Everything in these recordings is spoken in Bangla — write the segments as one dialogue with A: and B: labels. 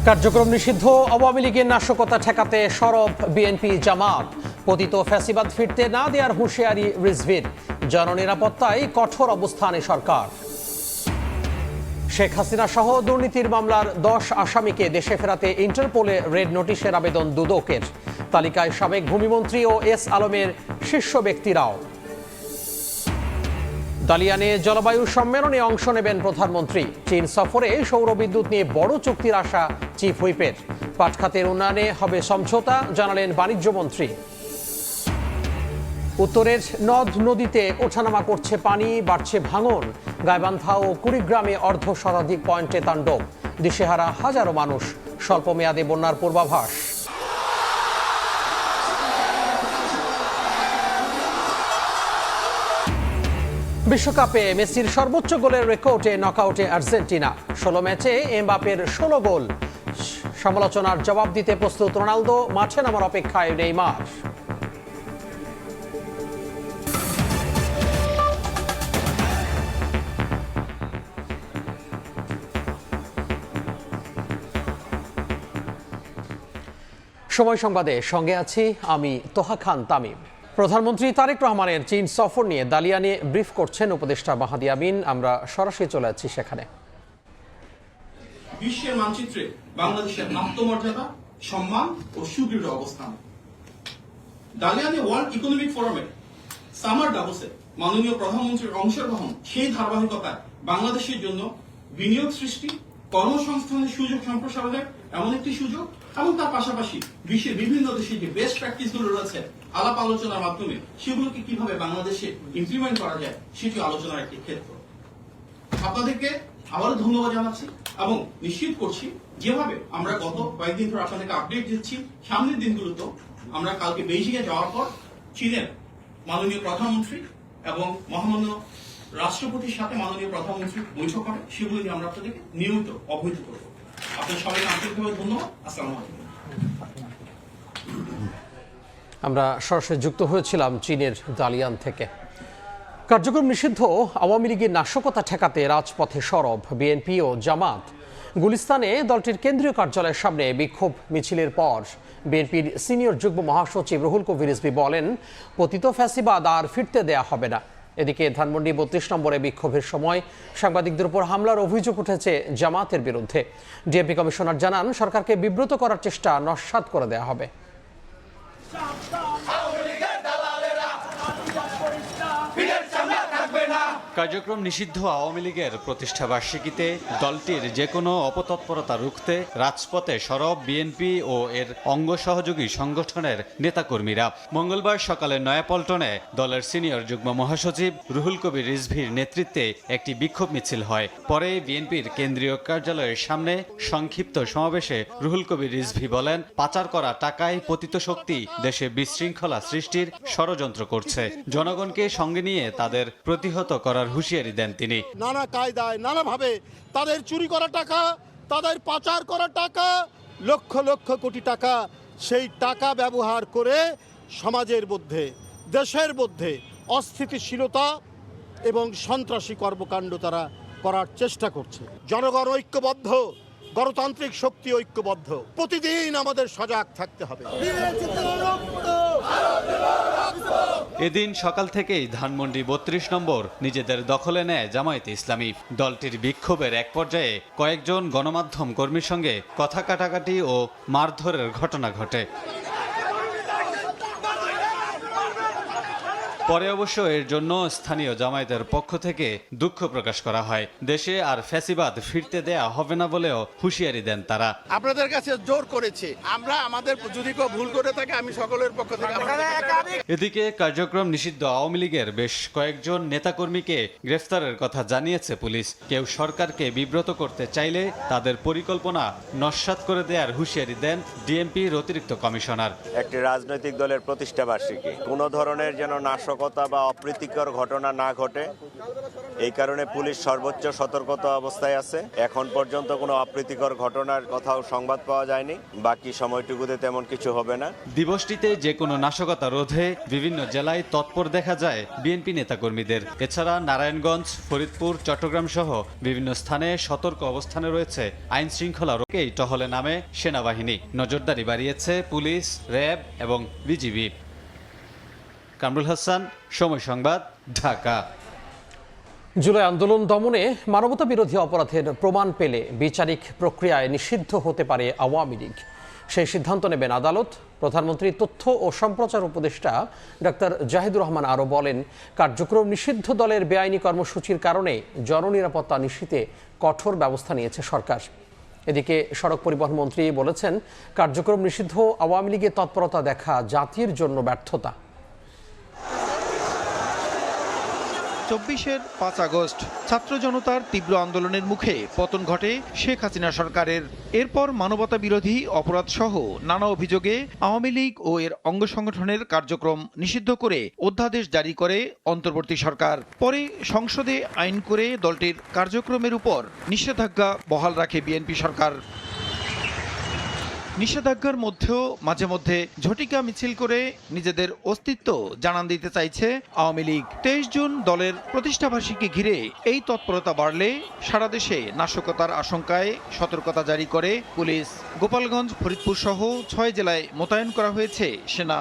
A: কার্যক্রম নিষিদ্ধ আওয়ামী লীগের নাশকতা ঠেকাতে সরব বিএনপি জামাত। পতিত ফ্যাসিবাদ ফিরতে না দেওয়ার হুঁশিয়ারি রিজভির। জননিরাপত্তায় কঠোর অবস্থানে সরকার। শেখ হাসিনা সহ দুর্নীতির মামলার 10 আসামিকে দেশে ফেরাতে ইন্টারপোলে রেড নোটিশের আবেদন দুদকের। তালিকায় সাবেক ভূমিমন্ত্রী ও এস আলমের শীর্ষ ব্যক্তিরাও। দালিয়ানে জলবায়ু সম্মেলনে অংশ নেবেন প্রধানমন্ত্রী। চীন সফরে সৌরবিদ্যুৎ নিয়ে বড় চুক্তির আশা চিফ হুইপের। পাট খাতের উন্নয়নে হবে সমঝোতা, জানালেন বাণিজ্যমন্ত্রী। উত্তরের নদ নদীতে ওঠানামা করছে পানি, বাড়ছে ভাঙন। গাইবান্ধা ও কুড়িগ্রামে অর্ধ শতাধিক পয়েন্টে তাণ্ডব। দিশেহারা হাজারো মানুষ। স্বল্প মেয়াদে বন্যার পূর্বাভাস। বিশ্বকাপে মেসির সর্বোচ্চ গোলের রেকর্ডে নকআউটে আর্জেন্টিনা। 16 ম্যাচে এমবাপের 16 গোল। সমালোচনার জবাব দিতে প্রস্তুত রোনালদো, মাঠে নামার অপেক্ষায় নেইমার। সময় সংবাদে সঙ্গে আছি আমি তোহা খান তামিম। প্রধানমন্ত্রী তারেক রহমানের চীন সফর নিয়ে দালিয়ানে ব্রিফ করছেন উপদেষ্টা মাহাদি আমিন। আমরা সরাসরি চলে যাচ্ছি সেখানে।
B: বিশ্বের মানচিত্রে বাংলাদেশের আত্মমর্যাদা, সম্মান ও সুদৃঢ় অবস্থান। দালিয়ানে ওয়ার্ল্ড ইকোনমিক ফোরামে সামার ডাভোসে মাননীয় প্রধানমন্ত্রীর অংশগ্রহণ সেই ধারাবাহিকতায় বাংলাদেশের জন্য বিনিয়োগ সৃষ্টি, কর্মসংস্থানের সুযোগ সম্প্রসারণের এমন একটি সুযোগ, এবং তার পাশাপাশি বিশ্বের বিভিন্ন দেশে যে বেস্ট প্র্যাকটিস গুলো রয়েছে আলাপ আলোচনার মাধ্যমে সেগুলোকে কিভাবে বাংলাদেশে ইমপ্লিমেন্ট করা যায় সেটি আলোচনার একটি ক্ষেত্র। আপনাদেরকে আবারও ধন্যবাদ জানাচ্ছি এবং নিশ্চিত করছি যেভাবে আমরা গত কয়েকদিন ধরে আপনাদেরকে আপডেট দিচ্ছি, সামনের দিনগুলোতে আমরা কালকে বেইজিং এ যাওয়ার পর চীনের মাননীয় প্রধানমন্ত্রী এবং মহামান্য রাষ্ট্রপতির সাথে মাননীয় প্রধানমন্ত্রী বৈঠক করে, সেগুলো নিয়ে আমরা আপনাদেরকে নিয়মিত অবহিত করব। আপনাদের সবাইকে আন্তরিকভাবে ধন্যবাদ। আসসালামু আলাইকুম।
A: আমরা সরাসরি যুক্ত হয়েছিলাম চীনের দালিয়ান থেকে। কার্যক্রম নিষিদ্ধ আওয়ামী লীগের নাশকতা ঠেকাতে রাজপথে সরব বিএনপি ও জামাত। গুলিস্তানে দলটির কেন্দ্রীয় কার্যালয়ের সামনে বিক্ষোভ মিছিলের পর বিএনপির সিনিয়র যুগ্ম মহাসচিব রুহুল কবির রিজভী বলেন, পতিত ফ্যাসিবাদ আর ফিরতে দেয়া হবে না। এদিকে ধানমন্ডি 32 নম্বরে বিক্ষোভের সময় সাংবাদিকদের উপর হামলার অভিযোগ উঠেছে জামাতের বিরুদ্ধে। ডিএমপি কমিশনার জানান, সরকারকে বিব্রত করার চেষ্টা নস্যাৎ করে দেয়া হবে।
C: কার্যক্রম নিষিদ্ধ আওয়ামী লীগের প্রতিষ্ঠা বার্ষিকীতে দলটির যে কোনো অপতৎপরতা রুখতে রাজপথে সরব বিএনপি ও এর অঙ্গ সহযোগী সংগঠনের নেতাকর্মীরা। মঙ্গলবার সকালে নয়াপল্টনে দলের সিনিয়র যুগ্ম মহাসচিব রুহুল কবির রিজভীর নেতৃত্বে একটি বিক্ষোভ মিছিল হয়। পরে বিএনপির কেন্দ্রীয় কার্যালয়ের সামনে সংক্ষিপ্ত সমাবেশে রুহুল কবির রিজভী বলেন, পাচার করা টাকায় পতিত শক্তি দেশে বিশৃঙ্খলা সৃষ্টির ষড়যন্ত্র করছে। জনগণকে সঙ্গে নিয়ে তাদের প্রতিহত করার হুঁশিয়ারি দেন তিনি।
D: নানা কায়দায় নানাভাবে তাদের চুরি করা টাকা, তাদের পাচার করা টাকা, লক্ষ লক্ষ কোটি টাকা, সেই টাকা ব্যবহার করে সমাজের মধ্যে, দেশের মধ্যে অস্থিতিশীলতা এবং সন্ত্রাসী কর্মকাণ্ড তারা করার চেষ্টা করছে। জনগণ ঐক্যবদ্ধ, গণতান্ত্রিক শক্তি ঐক্যবদ্ধ। প্রতিদিন আমাদের সজাগ থাকতে হবে।
C: এদিন সকাল থেকেই ধানমন্ডি 32 নম্বর নিজেদের দখলে নেয় জামায়াতে ইসলামী। দলটির বিক্ষোভের এক পর্যায়ে কয়েকজন গণমাধ্যম কর্মীর সঙ্গে কথা কাটাকাটি ও মারধরের ঘটনা ঘটে। পরে অবশ্য এর জন্য স্থানীয় জামায়াতের পক্ষ থেকে দুঃখ প্রকাশ করা হয়। দেশে আর ফ্যাসিবাদ ফিরতে দেয়া হবে না বলেও হুঁশিয়ারি দেন তারা।
D: আপনাদের কাছে জোর করেছে, আমরা আমাদের যদি কেউ ভুল করে থাকে আমি সকলের পক্ষ থেকে।
C: এদিকে কার্যক্রম নিষিদ্ধ আওয়ামী লীগের বেশ কয়েকজন নেতাকর্মীকে গ্রেফতারের কথা জানিয়েছে পুলিশ। কেউ সরকারকে বিব্রত করতে চাইলে তাদের পরিকল্পনা নস্যাৎ করে দেওয়ার হুঁশিয়ারি দেন ডিএমপির অতিরিক্ত কমিশনার।
E: একটি রাজনৈতিক দলের প্রতিষ্ঠা বার্ষিকী, কোনো ধরনের যেন নাশকতা নাশকতা বা অপ্রীতিকর ঘটনা না ঘটে, এই কারণে পুলিশ সর্বোচ্চ সতর্কতা অবস্থায় আছে। এখন পর্যন্ত কোনো অপ্রীতিকর ঘটনার কোথাও সংবাদ পাওয়া যায়নি। বাকি সময়টুকুতে তেমন কিছু হবে না।
C: দিবসটিতে যে কোনো নাশকতা রোধে বিভিন্ন জেলায় তৎপর দেখা যায় বিএনপি নেতাকর্মীদের। এছাড়া নারায়ণগঞ্জ, ফরিদপুর, চট্টগ্রাম সহ বিভিন্ন স্থানে সতর্ক অবস্থানে রয়েছে আইন শৃঙ্খলা রক্ষায় টহলে নামে সেনাবাহিনী। নজরদারি বাড়িয়েছে পুলিশ, র্যাব এবং বিজিবি। কামরুল হাসান, সময় সংবাদ, ঢাকা।
A: জুলাই আন্দোলন দমনে মানবতা বিরোধী অপরাধের প্রমাণ পেলে বিচারিক প্রক্রিয়ায় নিষিদ্ধ হতে পারে আওয়ামী লীগ। সেই সিদ্ধান্ত নেবেন আদালত। প্রধানমন্ত্রী তথ্য ও সম্প্রচার উপদেষ্টা ডাক্তার জাহিদুর রহমান আরও বলেন, কার্যক্রম নিষিদ্ধ দলের বেআইনি কর্মসূচির কারণে জননিরাপত্তা নিশ্চিতে কঠোর ব্যবস্থা নিয়েছে সরকার। এদিকে সড়ক পরিবহন মন্ত্রী বলেছেন, কার্যক্রম নিষিদ্ধ আওয়ামী লীগের তৎপরতা দেখা জাতির জন্য ব্যর্থতা।
F: ২৪-এর ৫ আগস্ট ছাত্র জনতার তীব্র আন্দোলনের মুখে পতন ঘটে শেখ হাসিনা সরকারের। এরপর মানবতা বিরোধী অপরাধ সহ নানা অভিযোগে আওয়ামী লীগ ও এর অঙ্গ সংগঠনের কার্যক্রম নিষিদ্ধ করে অধ্যাদেশ জারি করে অন্তর্বর্তী সরকার। পরে সংসদে আইন করে দলটির কার্যক্রমের উপর নিষেধাজ্ঞা বহাল রাখে বিএনপি সরকার। নিষেধাজ্ঞার মধ্যেও মাঝে মধ্যে ঝটিকা মিছিল করে নিজেদের অস্তিত্ব জানান দিতে চাইছে আওয়ামী লীগ। ২৩ জুন দলের প্রতিষ্ঠাবার্ষিকী ঘিরে এই তৎপরতা বাড়লে সারা দেশে নাশকতার আশঙ্কায় সতর্কতা জারি করে পুলিশ। গোপালগঞ্জ, ফরিদপুর সহ ৬ জেলায় মোতায়েন করা হয়েছে সেনা।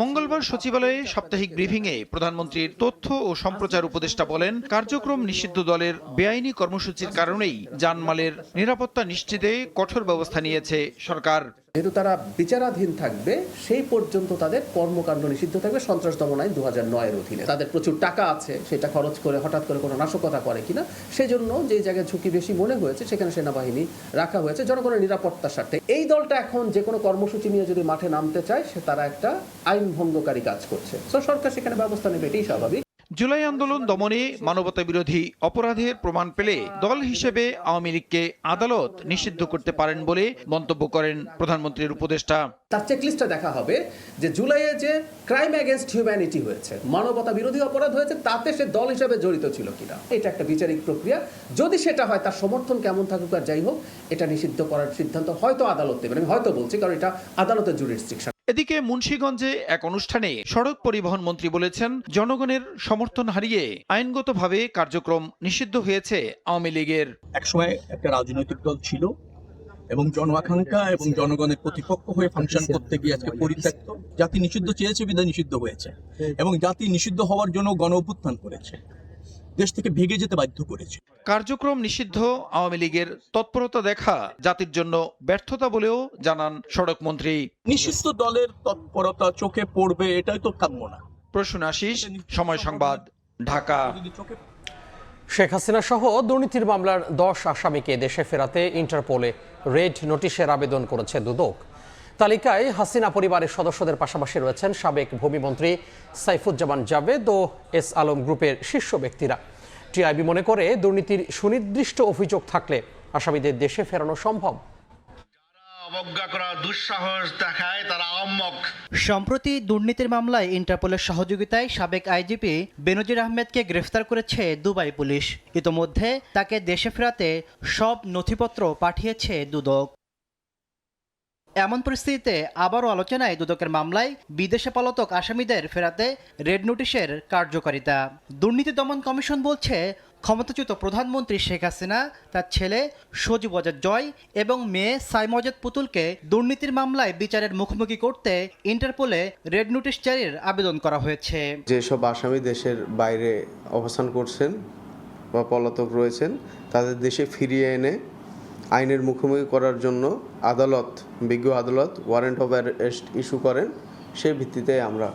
F: মঙ্গলবার সচিবালয়ে সাপ্তাহিক ব্রিফিংয়ে প্রধানমন্ত্রীর তথ্য ও সম্প্রচার উপদেষ্টা বলেন, কার্যক্রম নিষিদ্ধ দলের বেআইনি কর্মসূচির কারণেই জানমালের নিরাপত্তা নিশ্চিতে কঠোর ব্যবস্থা নিয়েছে সরকার।
G: যেহেতু তারা বিচারাধীন থাকবে সেই পর্যন্ত তাদের কর্মকাণ্ড নিষিদ্ধ থাকবে সন্ত্রাস দমন আইন ২০০৯-এর অধীনে। তাদের প্রচুর টাকা আছে, সেটা খরচ করে হঠাৎ করে কোনো নাশকতা করে কিনা, সেই জন্য যে জায়গায় ঝুঁকি বেশি মনে হয়েছে সেখানে সেনাবাহিনী রাখা হয়েছে জনগণের নিরাপত্তার স্বার্থে। এই দলটা এখন যে কোনো কর্মসূচি নিয়ে যদি মাঠে নামতে চায়, সে তারা একটা আইন ভঙ্গকারী কাজ করছে। তো সরকার সেখানে ব্যবস্থা নেবে, এটাই স্বাভাবিক।
F: জুলাই আন্দোলন দমনে মানবতা বিরোধী অপরাধের প্রমাণ পেলে দল হিসেবে আওয়ামী লীগকে আদালত নিষিদ্ধ করতে পারেন বলে মন্তব্য করেন প্রধানমন্ত্রীর উপদেষ্টা।
G: তার চেকলিস্টটা দেখা হবে যে জুলাইয়ে যে ক্রাইম এগেনস্ট হিউম্যানিটি হয়েছে, মানবতা বিরোধী অপরাধ হয়েছে, তাতে সে দল হিসেবে জড়িত ছিল কিনা। এটা একটা বিচারিক প্রক্রিয়া। যদি সেটা হয়, তার সমর্থন কেমন থাকুক আর যাই হোক, এটা নিষিদ্ধ করার সিদ্ধান্ত হয়তো আদালত নেবেন। আমি হয়তো বলছি, কারণ এটা আদালতের জুরিসডিকশন।
F: এদিকে মুন্সিগঞ্জে এক অনুষ্ঠানে সড়ক পরিবহন মন্ত্রী বলেছেন, জনগণের সমর্থন হারিয়ে আইনগতভাবে কার্যক্রম নিষিদ্ধ হয়েছে আওয়ামী লীগের।
H: একসময় একটা রাজনৈতিক দল ছিল এবং জনআকাঙ্ক্ষা এবং জনগণের প্রতিপক্ষ হয়ে ফাংশন করতে গিয়ে আজকে পরিত্যক্ত। জাতি নিষিদ্ধ চেয়েছে বিধায় নিষিদ্ধ হয়েছে এবং জাতি নিষিদ্ধ হওয়ার জন্য গণ অভ্যুত্থান করেছে, দেশ থেকে ভেগে যেতে বাধ্য করেছে।
F: কার্যক্রম নিষিদ্ধ আওয়ামী লীগের তৎপরতা দেখা জাতির জন্য ব্যর্থতা বলেও জানান সড়ক মন্ত্রী।
H: নিষিদ্ধ দলের তৎপরতা চোখে পড়বে, এটাই তো কাম্য না।
F: প্রসূন আশিস, সময় সংবাদ, ঢাকা।
A: শেখ হাসিনা সহ দুর্নীতির মামলার ১০ আসামিকে দেশে ফেরাতে ইন্টারপোলে রেড নোটিশের আবেদন করেছে দুদক। তালিকায় হাসিনা পরিবারের সদস্যদের পাশাপাশি রয়েছেন সাবেক ভূমিমন্ত্রী সাইফুজ্জামান জাভেদ ও এস আলম গ্রুপের শীর্ষ ব্যক্তিরা। টিআইবি মনে করে, দুর্নীতির সুনির্দিষ্ট অভিযোগ থাকলে আসামিদের দেশে ফেরানো সম্ভব।
I: অবজ্ঞা করা, দুঃসাহস দেখায়, তারা আহম্মক।
J: সম্প্রতি দুর্নীতির মামলায় ইন্টারপোলের সহযোগিতায় সাবেক আইজিপি বেনজির আহমেদকে গ্রেফতার করেছে দুবাই পুলিশ। ইতোমধ্যে তাকে দেশে ফেরাতে সব নথিপত্র পাঠিয়েছে দুদক। এমন পরিস্থিতিতে আবারও আলোচনায় দুদকের মামলায় বিদেশে পলাতক আসামিদের ফেরাতে রেড নোটিশের কার্যকারিতা। দুর্নীতি দমন কমিশন বলছে, ক্ষমতাচ্যুত প্রধানমন্ত্রী শেখ হাসিনা, তার ছেলে সজীব ওয়াজেদ জয় এবং মেয়ে সাইমজেদ পুতুলকে দুর্নীতির মামলায় বিচারের মুখোমুখি করতে ইন্টারপোলে রেড নোটিশ জারির আবেদন করা হয়েছে।
K: যেসব আসামি দেশের বাইরে অবস্থান করছেন বা পলাতক রয়েছেন, তাদের দেশে ফিরিয়ে এনে আইনের মুখোমুখি করার জন্য বিজ্ঞ আদালত ওয়ারেন্ট অফ অ্যারেস্ট ইস্যু করেন। সেই ভিত্তিতে আমরা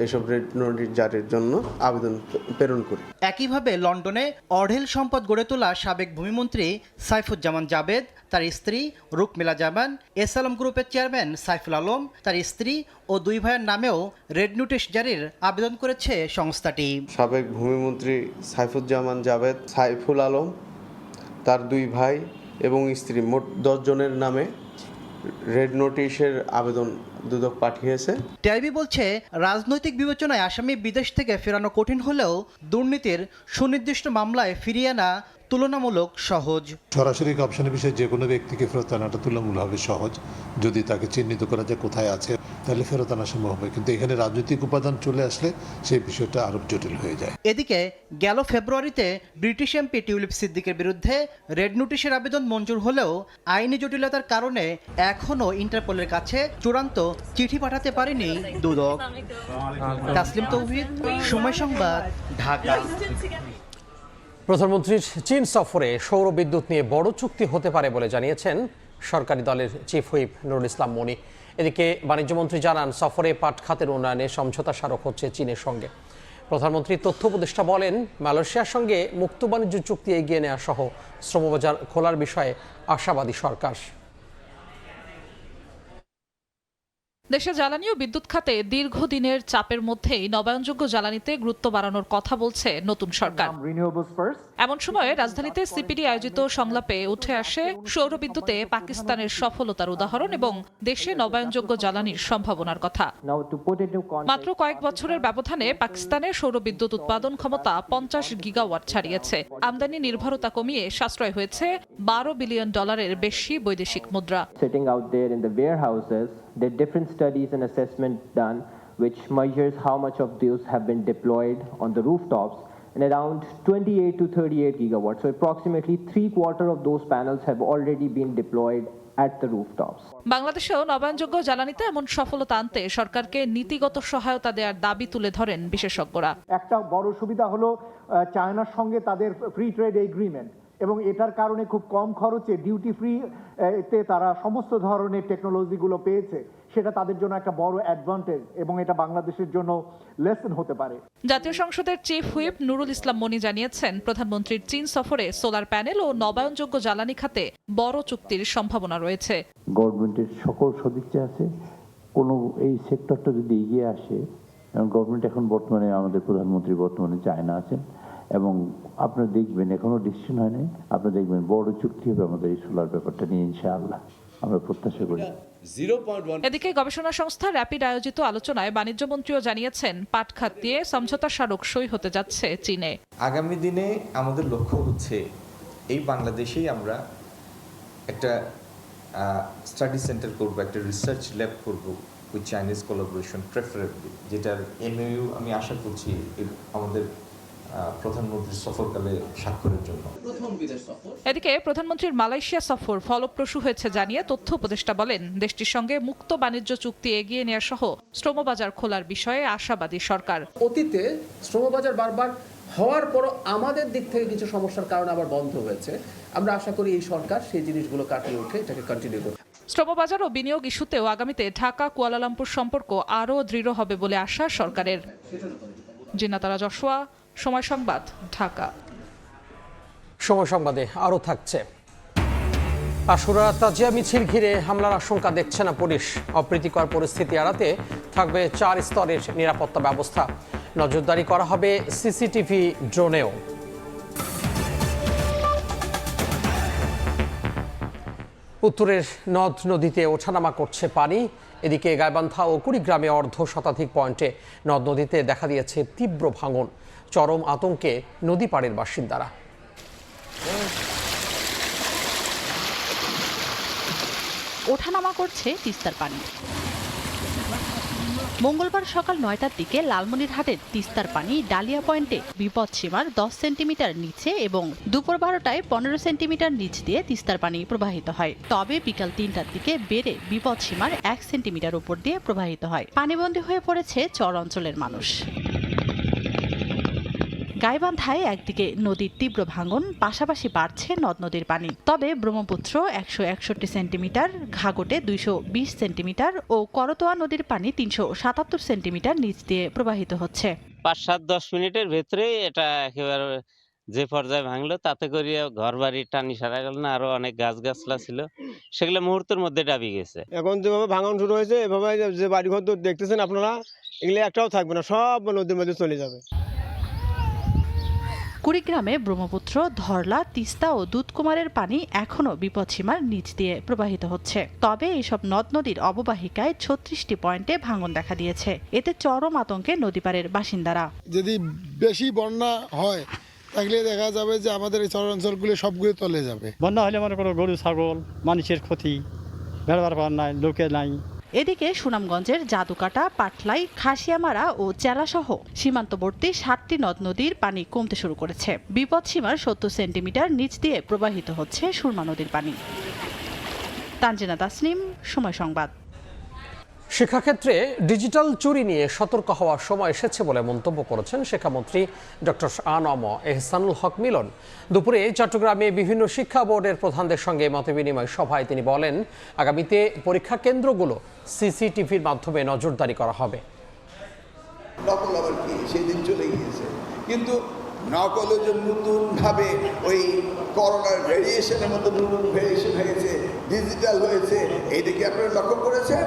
K: এসব রেড নোটিশ জারির জন্য আবেদন প্রেরণ করি।
J: একইভাবে লন্ডনে অঢেল সম্পদ গড়ে তোলা সাবেক ভূমিমন্ত্রী সাইফুজ্জামান জাভেদ, তার স্ত্রী রুকমিলা জামান, এস আলম গ্রুপের চেয়ারম্যান সাইফুল আলম, তার স্ত্রী ও দুই ভাইয়ের নামেও রেড নোটিশ জারির আবেদন করেছে সংস্থাটি।
K: সাবেক ভূমিমন্ত্রী সাইফুজ্জামান জাভেদ, সাইফুল আলম, তার দুই ভাই এবং স্ত্রী, মোট 10 জনের নামে রেড নোটিশের আবেদন দুদক পাঠিয়েছে।
J: টিআইবি বলছে, রাজনৈতিক বিবেচনায় আসামি বিদেশ থেকে ফেরানো কঠিন হলেও দুর্নীতির সুনির্দিষ্ট মামলায় ফিরিয়ে আনা তুলনামূলক সহজ।
L: সরাসরি কর্রুপশনের বিষয়ে যে কোনো ব্যক্তিকে ফেরত আনাটা তুলনামূলকভাবে সহজ। যদি তাকে চিহ্নিত করা যায় কোথায় আছে, তাহলে ফেরত আনা সম্ভব হবে। কিন্তু এখানে রাজনৈতিক উপাদান চলে আসলে সেই বিষয়টা আরো জটিল হয়ে যায়।
J: এদিকে গেল ফেব্রুয়ারিতে ব্রিটিশ এমপি টিউলিপ সিদ্দিকের বিরুদ্ধে রেড নোটিশের আবেদন মঞ্জুর হলেও আইনি জটিলতার কারণে এখনও ইন্টারপোলের কাছে চূড়ান্ত চিঠি পাঠাতে পারেনি দুদক। তাসলিম তৌহিদ, সময় সংবাদ, ঢাকা।
A: প্রধানমন্ত্রীর চীন সফরে সৌর বিদ্যুৎ নিয়ে বড় চুক্তি হতে পারে বলে জানিয়েছেন সরকারি দলের চিফ হুইপ নুরুল ইসলাম মনি। এদিকে বাণিজ্যমন্ত্রী জানান, সফরে পাট খাতের উন্নয়নে সমঝোতা স্মারক হচ্ছে চীনের সঙ্গে। প্রধানমন্ত্রী তথ্য উপদেষ্টা বলেন, মালয়েশিয়ার সঙ্গে মুক্ত বাণিজ্য চুক্তি এগিয়ে নেওয়া সহ শ্রমবাজার খোলার বিষয়ে আশাবাদী সরকার।
M: দেশে জ্বালানি ও বিদ্যুৎ খাতে দীর্ঘদিনের চাপের মধ্যেই নবায়নযোগ্য জ্বালানিতে গুরুত্ব বাড়ানোর কথা বলছে নতুন সরকার। এমন সময়ে রাজধানীতে সিপিডি আয়োজিত সংলাপে উঠে আসে সৌর বিদ্যুতে পাকিস্তানের সফলতার উদাহরণ এবং দেশে নবায়নযোগ্য জ্বালানির সম্ভাবনার কথা। মাত্র কয়েক বছরের ব্যবধানে পাকিস্তানের সৌর বিদ্যুৎ উৎপাদন ক্ষমতা 50 গিগাওয়াট ছাড়িয়েছে। আমদানি নির্ভরতা কমিয়ে সাশ্রয় হয়েছে $12 বিলিয়ন বেশি বৈদেশিক মুদ্রা।
N: There are different studies and assessment done which measures how much of those have been deployed on the rooftops, and around 28 to 38 gigawatts. So approximately 3/4 of those panels have already been deployed at the rooftops.
M: বাংলাদেশেও নবায়নযোগ্য জ্বালানিতে এমন সফলতা আনতে সরকারকে নীতিগত সহায়তা দেওয়ার দাবি তুলে ধরেন বিশেষজ্ঞরা।
O: একটা বড় সুবিধা হলো চায়নার সঙ্গে তাদের ফ্রি ট্রেড এগ্রিমেন্ট, এবং এটার কারণে খুব কম খরচে ডিউটি ফ্রি তে তারা সমস্ত ধরনের টেকনোলজিগুলো পেয়েছে। সেটা তাদের জন্য একটা বড় অ্যাডভান্টেজ এবং এটা বাংলাদেশের জন্য লেসন হতে পারে।
M: জাতীয় সংসদের চিফ হুইপ নুরুল ইসলাম মনি জানিয়েছেন, প্রধানমন্ত্রীর চীন সফরে সোলার প্যানেল ও নবায়নযোগ্য জ্বালানি খাতে বড় চুক্তির সম্ভাবনা রয়েছে।
P: গভর্নমেন্টের সকল সদিচ্ছা আছে, কোনো এই সেক্টরটা যদি এগিয়ে আসে, এবং গভর্নমেন্ট এখন বর্তমানে আমাদের প্রধানমন্ত্রী বর্তমানে চায়না আছেন, এবং আপনারা দেখবেন এখনো ডিসিশন হয়নি, আপনারা দেখবেন বড় চুক্তি হবে আমাদের এই সোলার ব্যাপারটা নিয়ে, ইনশাআল্লাহ আমরা প্রত্যাশা করি।
M: এদিকে গবেষণা সংস্থা র্যাপিড আয়োজিত আলোচনায় বাণিজ্যমন্ত্রীও জানিয়েছেন, পাট খাত দিয়ে সমঝোতা স্মারক সই হতে যাচ্ছে চীনে।
Q: আগামী দিনে আমাদের লক্ষ্য হচ্ছে এই বাংলাদেশেই আমরা একটা স্টাডি সেন্টার করব, একটা রিসার্চ ল্যাব করব উইথ চাইনিজ কোলাবোরেশন প্রেফারেবলি, যেটার এমওইউ আমি আশা করছি আমাদের প্রধানমন্ত্রীর সফরকালে স্বাক্ষরের জন্য।
M: এদিকে প্রধানমন্ত্রীর মালয়েশিয়া সফর ফলপ্রসূ হয়েছে জানিয়ে তথ্য উপদেষ্টা বলেন, দেশটির সঙ্গে মুক্ত বাণিজ্য চুক্তি এগিয়ে নেওয়া সহ শ্রমবাজার খোলার বিষয়ে আশাবাদী সরকার।
G: অতীতে শ্রমবাজার বারবার হওয়ার পর আমাদের দিক থেকে কিছু সমস্যার কারণে আবার বন্ধ হয়েছে। আমরা আশা করি এই সরকার সেই জিনিসগুলো কাটিয়ে উঠে এটাকে কন্টিনিউ করবে।
M: শ্রমবাজার ও বিনিয়োগ ইস্যুতেও আগামীতে ঢাকা কুয়ালালামপুর সম্পর্ক আরও দৃঢ় হবে বলে আশা সরকারের। জিনাতারা জশোয়া, সময় সংবাদ, ঢাকা।
A: সময় সংবাদে আরও থাকছে, আশুরা তাজিয়া মিছিল ঘিরে হামলার আশঙ্কা দেখছে না পুলিশ। অপ্রীতিকর পরিস্থিতি এড়াতে থাকবে 4 স্তরের নিরাপত্তা ব্যবস্থা। নজরদারি করা হবে সিসিটিভি ড্রোনেও। উত্তরের নদ নদীতে ওঠানামা করছে পানি। এদিকে গাইবান্ধা ও কুড়িগ্রামে অর্ধশতাধিক পয়েন্টে নদ নদীতে দেখা দিয়েছে তীব্র ভাঙন। চরম আতঙ্কে নদী পাড়ের বাসিন্দারা।
R: ওঠানামা করছে তিস্তার পানি। মঙ্গলবার সকাল 9টার দিকে লালমনিরহাটের তিস্তার পানি ডালিয়া পয়েন্টে বিপদসীমার 10 সেন্টিমিটার নিচে এবং দুপুর 12টায় 15 সেন্টিমিটার নিচ দিয়ে তিস্তার পানি প্রবাহিত হয়। তবে বিকাল 3টার দিকে বেড়ে বিপদসীমার 1 সেন্টিমিটার উপর দিয়ে প্রবাহিত হয়। পানিবন্দী হয়ে পড়েছে চর অঞ্চলের মানুষ। গাইবান্ধায় একদিকে নদীর তীব্র ভাঙন, পাশাপাশি বাড়ছে নদ নদীর পানি। তবে ব্রহ্মপুত্র 161 সেন্টিমিটার, ঘাঘটে 220 সেন্টিমিটার ও করতোয়া নদীর পানি 377 সেন্টিমিটার নিচ দিয়ে প্রবাহিত হচ্ছে।
S: 5-7-10 মিনিটের ভেতরে এটা একেবারে যে পর্যায়ে ভাঙলো, তাতে করে ঘর বাড়ি টানি সারা গেল না, আরো অনেক গাছগাছলা ছিল, সেগুলো মুহূর্তের মধ্যে ডাবি গেছে।
T: এখন যেভাবে ভাঙন শুরু হয়েছে, এভাবে যে বাড়িঘর দেখতেছেন আপনারা, এগুলো একটাও থাকবে না, সব নদীর মধ্যে চলে যাবে।
R: কুড়িগ্রামে ব্রহ্মপুত্র, ধরলা, তিস্তা ও দুধকুমারের পানি এখনও বিপদসীমার নিচ দিয়ে প্রবাহিত হচ্ছে। তবে এইসব নদ নদীর অববাহিকায় 36টি পয়েন্টে ভাঙন দেখা দিয়েছে। এতে চরম আতঙ্কে নদীপাড়ের বাসিন্দারা।
U: যদি বেশি বন্যা হয় তাহলে দেখা যাবে যে আমাদের এই চরাঞ্চলগুলো সবগুলো তলে যাবে।
V: বন্যা হলে মনে করো গরু ছাগল মানুষের ক্ষতি, বেড়াবার পার নাই, লোকে নাই।
R: এদিকে সুনামগঞ্জের জাদুকাটা, পাটলাই, খাসিয়ামারা ও চেলাসহ সীমান্তবর্তী 7টি নদ নদীর পানি কমতে শুরু করেছে। বিপদসীমার 70 সেন্টিমিটার নিচ দিয়ে প্রবাহিত হচ্ছে সুরমা নদীর পানি। তানজিনা তাসনিম, সময় সংবাদ।
A: শিক্ষাক্ষেত্রে ডিজিটাল চুরি নিয়ে সতর্ক হওয়ার সময় এসেছে বলে মন্তব্য করেছেন শিক্ষামন্ত্রী ডক্টর আনম এহসানুল হক মিলন। দুপুরে চট্টগ্রামে বিভিন্ন শিক্ষা বোর্ডের প্রধানদের সঙ্গে মতবিনিময় সভায় তিনি বলেন, আগামীতে পরীক্ষা কেন্দ্রগুলো সিসিটিভির মাধ্যমে নজরদারি করা হবে।
W: নকল আবার কি সেদিন চলে গিয়েছে, কিন্তু নকলের জন্য নতুনভাবে ওই করোনার ভেরিয়েশনের মতো নতুন ভেরিয়েশন হয়েছে, ডিজিটাল হয়েছে। এইদিকে আপনারা লক্ষ্য করেছেন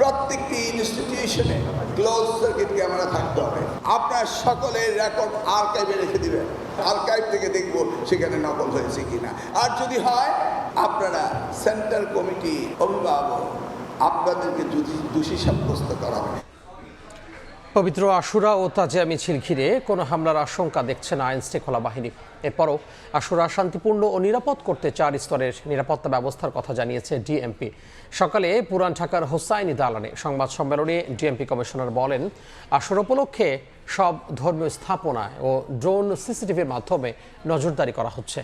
W: প্রত্যেকটি ইনস্টিটিউশনে ক্লোজ সার্কিট ক্যামেরা থাকতে হবে। আপনার সকলের রেকর্ড আর্কাইভে রেখে দিবেন, আর্কাইভ থেকে দেখব সেখানে নকল হয়েছে কিনা। আর যদি হয় আপনারা সেন্টার কমিটি, অভিভাবক আপনাদেরকে দোষী সাব্যস্ত করা হবে।
A: পবিত্র আশুরা ও তাজিয়া মিছিল ঘিরে কোনো হামলার আশঙ্কা দেখছে না আইন শৃঙ্খলা বাহিনী। এরপরও আশুরা শান্তিপূর্ণ ও নিরাপদ করতে 4 স্তরের নিরাপত্তা ব্যবস্থার কথা জানিয়েছে ডিএমপি। সকালে পুরান ঢাকার হোসাইনি দালানে সংবাদ সম্মেলনে ডিএমপি কমিশনার বলেন, আশুরা উপলক্ষে সব ধর্মীয় স্থাপনায় ও ড্রোন সিসিটিভির মাধ্যমে নজরদারি করা হচ্ছে।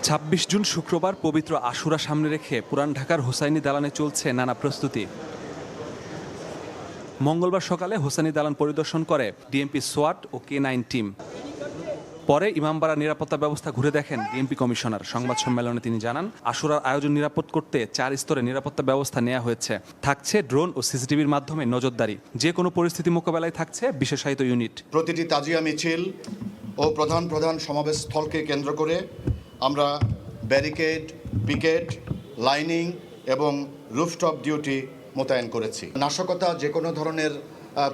X: 26 জুন শুক্রবার পবিত্র আশুরা সামনে রেখে পুরান ঢাকার হোসাইনি দালানে চলছে নানা প্রস্তুতি। মঙ্গলবার সকালে হোসাইনি দালান পরিদর্শন করে ডিএমপি সোয়াট ও K9 টিম। পরে ইমামবাড়া নিরাপত্তা ব্যবস্থা ঘুরে দেখেন ডিএমপি কমিশনার। সংবাদ সম্মেলনে তিনি জানান, আশুরার আয়োজন নিরাপদ করতে 4 স্তরে নিরাপত্তা ব্যবস্থা নেওয়া হয়েছে। থাকছে ড্রোন ও সিসিটিভির মাধ্যমে নজরদারি। যে কোনো পরিস্থিতি মোকাবেলায় থাকছে বিশেষায়িত ইউনিট।
Y: প্রতিটি তাজিয়া মিছিল ও প্রধান প্রধান সমাবেশ স্থলকে কেন্দ্র করে আমরা ব্যারিকেড, পিকেট, লাইনিং এবং রুফটপ ডিউটি মোতায়েন করেছি। নাশকতা যে কোনো ধরনের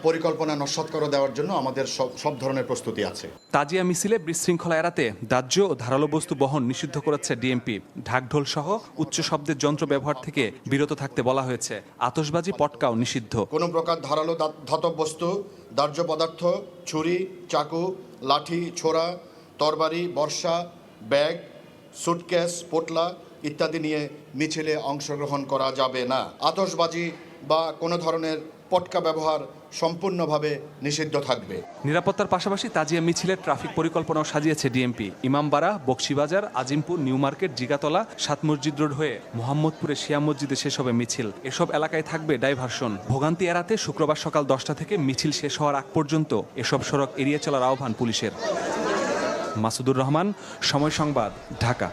Y: পরিকল্পনা নস্যাৎ করে দেওয়ার জন্য আমাদের সব ধরনের প্রস্তুতি আছে।
X: তাজিয়া মিছিলে বিশৃঙ্খলা এড়াতে দাহ্য ও ধারালো বস্তু বহন নিষিদ্ধ করেছে ডিএমপি। ঢাকঢোল সহ উচ্চ শব্দের যন্ত্র ব্যবহার থেকে বিরত থাকতে বলা হয়েছে। আতশবাজি, পটকাও নিষিদ্ধ।
Y: কোনো প্রকার ধারালো ধাতব বস্তু, দাহ্য পদার্থ, ছুরি, চাকু, লাঠি, ছোরা, তরবারি, বর্ষা, ব্যাগ, সুটকেস, পোটলা ইত্যাদি নিয়ে মিছিলে অংশগ্রহণ করা যাবে না। আতশবাজি বা কোনো ধরনের পটকা ব্যবহার সম্পূর্ণভাবে নিষিদ্ধ থাকবে।
X: নিরাপত্তার পাশাপাশি তাজিয়া মিছিলের ট্রাফিক পরিকল্পনাও সাজিয়েছে DMP. Imambara, Bakshibazar, Azimpur, new market, Jigatola, 7 Masjid road হয়ে মোহাম্মদপুরে শিয়া মসজিদে শেষ হবে মিছিল। এসব এলাকায় থাকবে ডাইভারশন। ভোগান্তি এড়াতে শুক্রবার সকাল 10টা থেকে মিছিল শেষ হওয়ার আগ পর্যন্ত এসব সড়ক এড়িয়ে চলার আহ্বান পুলিশের। মাসুদুর রহমান, সময় সংবাদ, ঢাকা।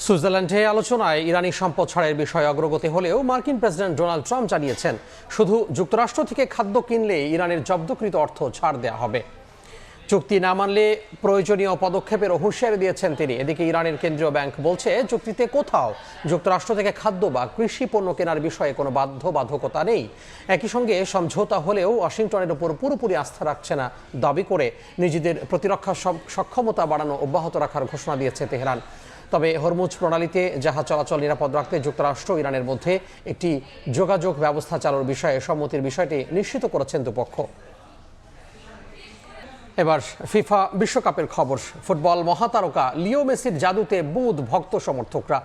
A: সুইজারল্যান্ডে আলোচনায় ইরানি সম্পদ ছাড়ের বিষয়ে অগ্রগতি হলেও মার্কিন প্রেসিডেন্ট ডোনাল্ড ট্রাম্প জানিয়েছেন, শুধু যুক্তরাষ্ট্র থেকে খাদ্য কিনলে ইরানের জব্দকৃত অর্থ ছাড় দেওয়া হবে। চুক্তি না মানলে প্রয়োজনীয় পদক্ষেপের হুঁশিয়ারি দিয়েছেন তিনি। এদিকে ইরানের কেন্দ্রীয় ব্যাংক বলছে, চুক্তিতে কোথাও যুক্তরাষ্ট্র থেকে খাদ্য বা কৃষি পণ্য কেনার বিষয়ে কোনো বাধ্যবাধকতা নেই। একই সঙ্গে সমঝোতা হলেও ওয়াশিংটনের উপর পুরোপুরি আস্থা রাখছে না দাবি করে নিজেদের প্রতিরক্ষা সক্ষমতা বাড়ানো অব্যাহত রাখার ঘোষণা দিয়েছে তেহরান। তবে হরমুজ প্রণালীতে জাহাজ চলাচল নিরাপদ রাখতে যুক্তরাষ্ট্র ও ইরানের মধ্যে একটি যোগাযোগ ব্যবস্থা চালুর বিষয়ে সম্মতির বিষয়টি নিশ্চিত করেছেন দুপক্ষ। এবার ফিফা বিশ্বকাপের খবর। ফুটবল মহাতারকা লিও মেসির জাদুতে বুঁদ ভক্ত সমর্থকরা।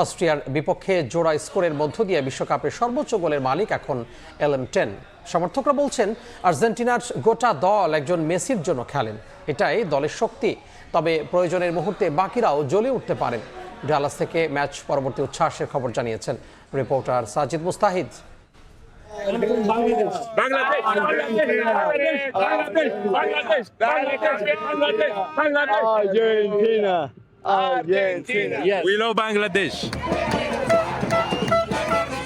A: অস্ট্রিয়ার বিপক্ষে জোড়া স্কোরের মধ্য দিয়ে বিশ্বকাপের সর্বোচ্চ গোলের মালিক এখন LM10। সমর্থকরা বলছেন, আর্জেন্টিনার গোটা দল একজন মেসির জন্য খেলেন, এটাই দলের শক্তি। তবে প্রয়োজনের মুহূর্তে বাকিরাও জ্বলে উঠতে পারেন। ডালাস থেকে ম্যাচ পরবর্তী উচ্ছ্বাসের খবর জানিয়েছেন রিপোর্টার সাজিদ মুস্তাহিদ।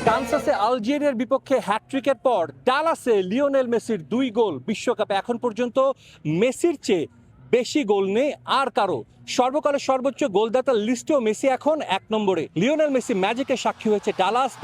Z: কানসাসে আলজেরিয়ার বিপক্ষে হ্যাটট্রিকের পর ডালাসে লিওনেল মেসির 2 গোল। বিশ্বকাপে এখন পর্যন্ত মেসির চেয়ে বেশি গোল নেই আর কারো। সর্বকালের সর্বোচ্চ গোলদাতার লিস্টেও মেসি এখন 1 নম্বরে। লিওনেল মেসি ম্যাজিকের সাক্ষী হয়েছে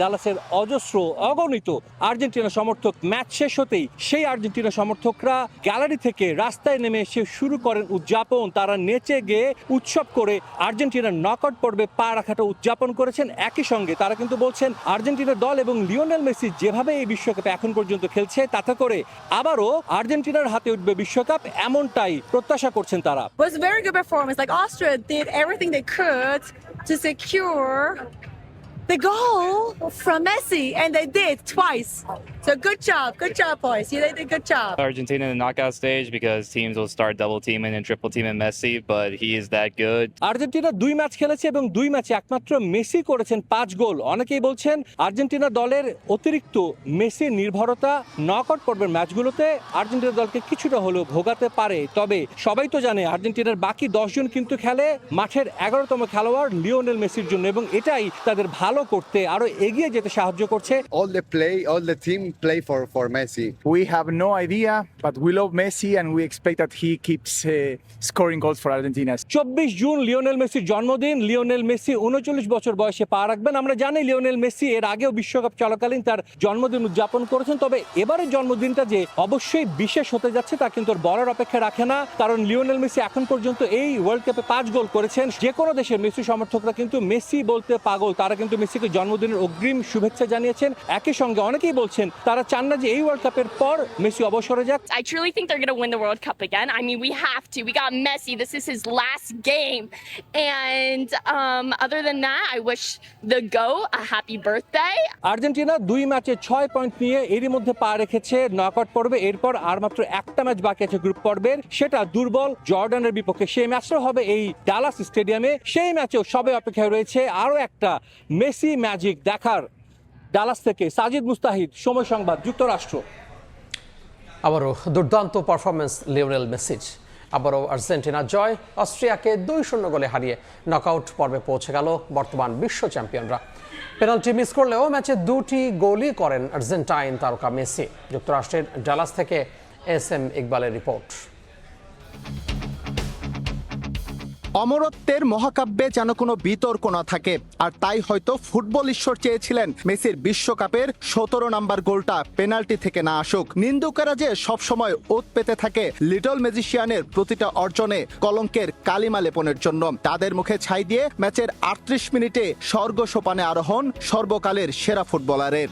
Z: ডালাসের অজস্র অগণিত আর্জেন্টিনা সমর্থক। ম্যাচ শেষ হতেই সেই আর্জেন্টিনা সমর্থকরা গ্যালারি থেকে রাস্তায় নেমে এসে শুরু করেন উদযাপন। তারা নেচে গেয়ে উৎসব করে আর্জেন্টিনার নকআউট পর্বে পা রাখাটা উদযাপন করেছেন। একই সঙ্গে তারা কিন্তু বলছেন আর্জেন্টিনার দল এবং লিওনেল মেসি যেভাবে এই বিশ্বকাপে এখন পর্যন্ত খেলছে তাতে করে আবারও আর্জেন্টিনার হাতে উঠবে বিশ্বকাপ, এমনটাই প্রত্যাশা করছেন তারা।
B: It was a very good performance. Like Austria did everything they could to secure the goal from Messi, and they did twice. So good job, boys. You did a good job.
C: Argentina in the knockout stage because teams will start double teaming and triple teaming Messi, but he is that good.
Z: Argentina 2 match খেলেছে এবং 2 ম্যাচে একমাত্র মেসি করেছেন 5 গোল। অনেকেই বলছেন আর্জেন্টিনা দলের অতিরিক্ত মেসি নির্ভরতা নকআউট পর্বের ম্যাচগুলোতে আর্জেন্টিনা দলকে কিছুটা হলেও ভোগাতে পারে। তবে সবাই তো জানে আর্জেন্টিনার বাকি 10 জন কিন্তু খেলে মাঠের 11তম খেলোয়াড় লিওনেল মেসির জন্য, এবং এটাই তাদের ভালো করতে আরো এগিয়ে যেতে সাহায্য করছে।
D: All the team play for Messi. We have no idea, but we love Messi and we expect that he keeps scoring goals for Argentina.
Z: 24 June Lionel মেসির জন্মদিন। লিওনেল মেসি 39 বছর বয়সে পা রাখবেন। আমরা জানি লিওনেল মেসি এর আগেও বিশ্বকাপ চলাকালীন তার জন্মদিন উদযাপন করেছেন, তবে এবারের জন্মদিনটা যে অবশ্যই বিশেষ হতে যাচ্ছে তা কিন্তু বলার অপেক্ষা রাখে না, কারণ লিওনেল মেসি এখন পর্যন্ত এই ওয়ার্ল্ড কাপে 5 গোল করেছেন। যে কোনো দেশের মেসি সমর্থকরা কিন্তু মেসি বলতে পাগল। তারা কিন্তু মেসিকে জন্মদিনের অগ্রিম শুভেচ্ছা জানিয়েছেন। একই সঙ্গে অনেকেই বলছেন তারা চান না যে এই ওয়ার্ল্ড কাপের পর মেসি অবসরে যাক।
E: I truly think they're going to win the World Cup again. I mean, we have to. We got Messi. This is his last game. And other than that, I wish the GOAT a happy birthday.
Z: Argentina 2 ম্যাচে 6 পয়েন্ট নিয়ে এরই মধ্যে পা রেখেছে নকআউট পর্বে। এরপর আর মাত্র একটা ম্যাচ বাকি আছে গ্রুপ পর্বের, সেটা দুর্বল জর্ডানের বিপক্ষে। সেই ম্যাচটা হবে এই ডালাস স্টেডিয়ামে। সেই ম্যাচেও সবে অপেক্ষায় রয়েছে আরও একটা মেসি ম্যাজিক দেখার। ডালাস থেকে সাজিদ মুস্তাহিদ, সময় সংবাদ, যুক্তরাষ্ট্র।
A: আবারও দুর্দান্ত পারফরমেন্স লিওনেল মেসির। আবারও আর্জেন্টিনা জয়। অস্ট্রিয়াকে 2-0 গোলে হারিয়ে নকআউট পর্বে পৌঁছে গেল বর্তমান বিশ্ব চ্যাম্পিয়নরা। পেনাল্টি মিস করলেও ম্যাচে 2টি গোলই করেন আর্জেন্টাইন তারকা মেসি। যুক্তরাষ্ট্রের ডালাস থেকে SM ইকবালের রিপোর্ট।
F: অমরত্বের মহাকাব্যে যেন কোনো বিতর্ক না থাকে, আর তাই হয়তো ফুটবল ঈশ্বর চেয়েছিলেন মেসির বিশ্বকাপের 17 নম্বর গোলটা পেনাল্টি থেকে না আসুক। নিন্দুকেরা যে সবসময় ওত পেতে থাকে লিটল ম্যাজিশিয়ানের প্রতিটা অর্জনে কলঙ্কের কালিমা লেপনের জন্য। তাদের মুখে ছাই দিয়ে ম্যাচের 38 মিনিটে স্বর্গ সোপানে আরোহণ সর্বকালের সেরা ফুটবলারের।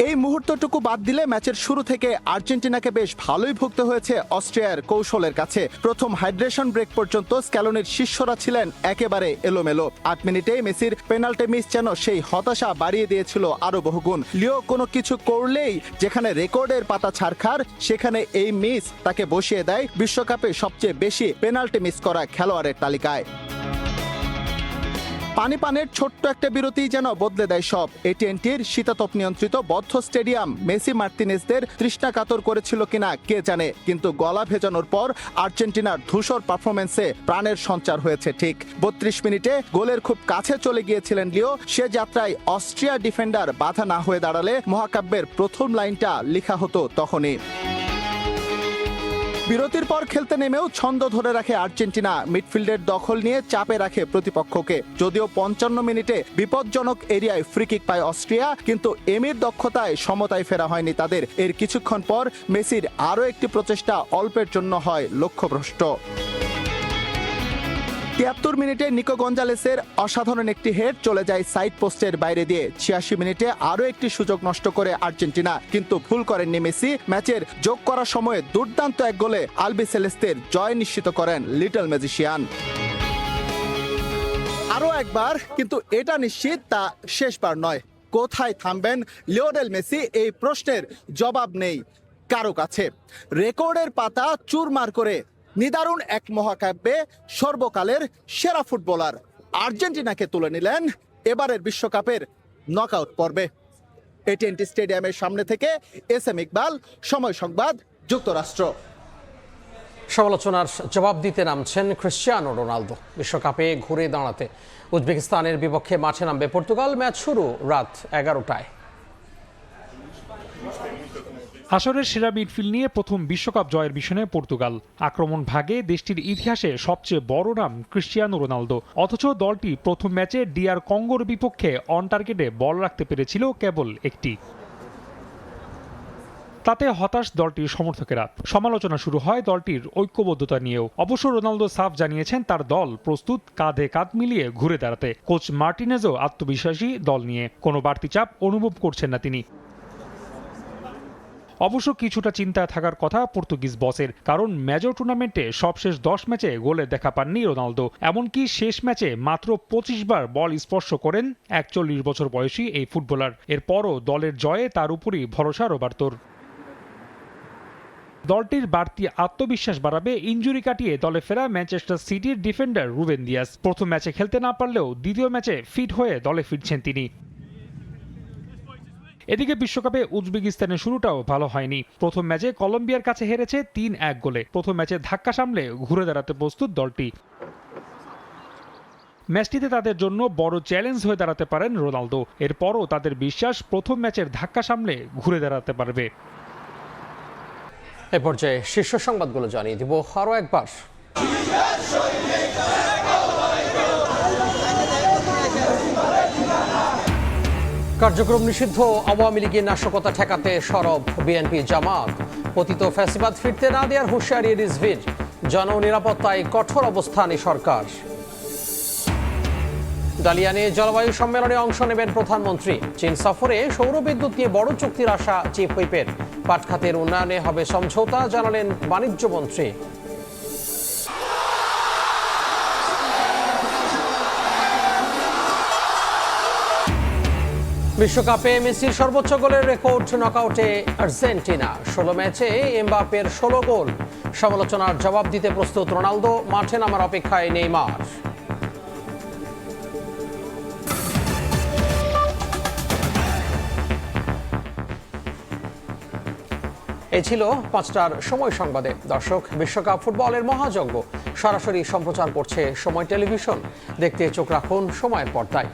F: এই মুহূর্তটুকু বাদ দিলে ম্যাচের শুরু থেকে আর্জেন্টিনাকে বেশ ভালোই ভুগতে হয়েছে অস্ট্রিয়ার কৌশলের কাছে। প্রথম হাইড্রেশন ব্রেক পর্যন্ত স্ক্যালোনির শিষ্যরা ছিলেন একেবারে এলোমেলো। 8 মিনিটে মেসির পেনাল্টি মিস যেন সেই হতাশা বাড়িয়ে দিয়েছিল আরো বহুগুণ। লিও কোনো কিছু করলেই যেখানে রেকর্ডের পাতা ছাড়খাড়, সেখানে এই মিস তাকে বসিয়ে দেয় বিশ্বকাপে সবচেয়ে বেশি পেনাল্টি মিস করা খেলোয়াড়ের তালিকায়। পানির ছোট্ট একটা বিরতি যেন বদলে দেয় সব। AT&Tর শীতাতপ নিয়ন্ত্রিত বদ্ধ স্টেডিয়াম মেসি মার্তিনেজদের তৃষ্ণা কাতর করেছিল কিনা কে জানে, কিন্তু গলা ভেজানোর পর আর্জেন্টিনার ধূসর পারফরমেন্সে প্রাণের সঞ্চার হয়েছে ঠিক। 32 মিনিটে গোলের খুব কাছে চলে গিয়েছিলেন লিও। সে যাত্রায় অস্ট্রিয়া ডিফেন্ডার বাধা না হয়ে দাঁড়ালে মহাকাব্যের প্রথম লাইনটা লেখা হতো তখনই। বিরতির পর খেলতে নেমেও ছন্দ ধরে রাখে আর্জেন্টিনা। মিডফিল্ডের দখল নিয়ে চাপে রাখে প্রতিপক্ষকে। যদিও 55 মিনিটে বিপজ্জনক এরিয়ায় ফ্রি কিক পায় অস্ট্রিয়া, কিন্তু এমির দক্ষতায় সমতায় ফেরা হয়নি তাদের। এর কিছুক্ষণ পর মেসির আরও একটি প্রচেষ্টা অল্পের জন্য হয় লক্ষ্যভ্রষ্ট। 73 মিনিটে নিকো গঞ্জালেসের অসাধারণ একটি হেড চলে যায় সাইড পোস্টের বাইরে দিয়ে। 86 মিনিটে আরও একটি সুযোগ নষ্ট করে আর্জেন্টিনা, কিন্তু ভুল করেননি মেসি। ম্যাচের যোগ করার সময়ে দুর্দান্ত এক গোলে আলবি সেলেস্তের জয় নিশ্চিত করেন লিটল ম্যাজিশিয়ান। আরও একবার, কিন্তু এটা নিশ্চিত তা শেষবার নয়। কোথায় থামবেন লিওনেল মেসি, এই প্রশ্নের জবাব নেই কারো কাছে। রেকর্ডের পাতা চুরমার করে নিদারুণ এক মহাকাব্যে সর্বকালের সেরা ফুটবলার আর্জেন্টিনাকে তুলে নিলেন এবারের বিশ্বকাপের নকআউট পর্বে। AT&T স্টেডিয়ামের সামনে থেকে SM ইকবাল, সময় সংবাদ, যুক্তরাষ্ট্র।
A: সমালোচনার জবাব দিতে নামছেন ক্রিশ্চিয়ানো রোনালদো। বিশ্বকাপে ঘুরে দাঁড়াতে উজবেকিস্তানের বিপক্ষে মাঠে নামবে পর্তুগাল। ম্যাচ শুরু রাত 11টায়।
H: আসরের সেরা মিডফিল্ড নিয়ে প্রথম বিশ্বকাপ জয়ের মিশনে পর্তুগাল। আক্রমণ ভাগে দেশটির ইতিহাসে সবচেয়ে বড় নাম ক্রিস্টিয়ানো রোনালদো। অথচ দলটি প্রথম ম্যাচে ডিআর কঙ্গোর বিপক্ষে অন টার্গেটে বল রাখতে পেরেছিল কেবল একটি। তাতে হতাশ দলটির সমর্থকেরা। সমালোচনা শুরু হয় দলটির ঐক্যবদ্ধতা নিয়েও। অবশ্য রোনালদো সাফ জানিয়েছেন তার দল প্রস্তুত কাঁধে কাঁধ মিলিয়ে ঘুরে দাঁড়াতে। কোচ মার্টিনেজও আত্মবিশ্বাসী দল নিয়ে, কোনো বাড়তি চাপ অনুভব করছেন না তিনি। অবশ্য কিছুটা চিন্তায় থাকার কথা পর্তুগিজ বসের, কারণ মেজর টুর্নামেন্টে সবশেষ 10 ম্যাচে গোলের দেখা পাননি রোনালদো। এমনকি শেষ ম্যাচে মাত্র 25 বার বল স্পর্শ করেন 41 বছর বয়সী এই ফুটবলার। এরপরও দলের জয়ে তার উপরই ভরসা রোবার্তোর। দলটির বাড়তি আত্মবিশ্বাস বাড়াবে ইনজুরি কাটিয়ে দলে ফেরা ম্যানচেস্টার সিটির ডিফেন্ডার রুবেন দিয়াস। প্রথম ম্যাচে খেলতে না পারলেও দ্বিতীয় ম্যাচে ফিট হয়ে দলে ফিরছেন তিনি। এদিকে বিশ্বকাপে উজবেকিস্তানের শুরুটাও ভালো হয়নি। প্রথম ম্যাচে কলম্বিয়ার কাছে হেরেছে 3-1 গোলে। প্রথম ম্যাচে ধাক্কা সামলে ঘুরে দাঁড়াতে প্রস্তুত দলটি। ম্যাচটিতে তাদের জন্য বড় চ্যালেঞ্জ হয়ে দাঁড়াতে পারেন রোনালদো। এরপরও তাদের বিশ্বাস প্রথম ম্যাচের ধাক্কা সামলে ঘুরে দাঁড়াতে পারবে।
A: এ পর্যায়ে শীর্ষ সংবাদগুলো জানিয়ে দিব আরও একবার। কার্যক্রম নিষিদ্ধ আওয়ামী লীগের নাশকতা ঠেকাতে সরব বিএনপি জামাত। পতিত ফ্যাসিবাদ ফিরতে না দেওয়ার হুঁশিয়ারি রিজভির। জননিরাপত্তায় কঠোর অবস্থানে সরকার। ডালিয়ানে জলবায়ু সম্মেলনে অংশ নেবেন প্রধানমন্ত্রী। চীন সফরে সৌরবিদ্যুৎ নিয়ে বড় চুক্তির আশা চিফ হুইপের। পাট খাতের উন্নয়নে হবে সমঝোতা জানালেন বাণিজ্য মন্ত্রী। বিশ্বকাপে মেসির সর্বোচ্চ গোলের রেকর্ড নকআউটে আর্জেন্টিনা। 16 ম্যাচে এমবাপ্পের 16 গোল। সমালোচনার জবাব দিতে প্রস্তুত রোনালদো, মাঠে নামার অপেক্ষায় নেইমার। এই ছিল 5টার সময় সংবাদে। দর্শক, বিশ্বকাপ ফুটবলের মহাযজ্ঞ সরাসরি সম্প্রচার করছে সময় টেলিভিশন। দেখতে চোখ রাখুন সময়ের পর্দায়।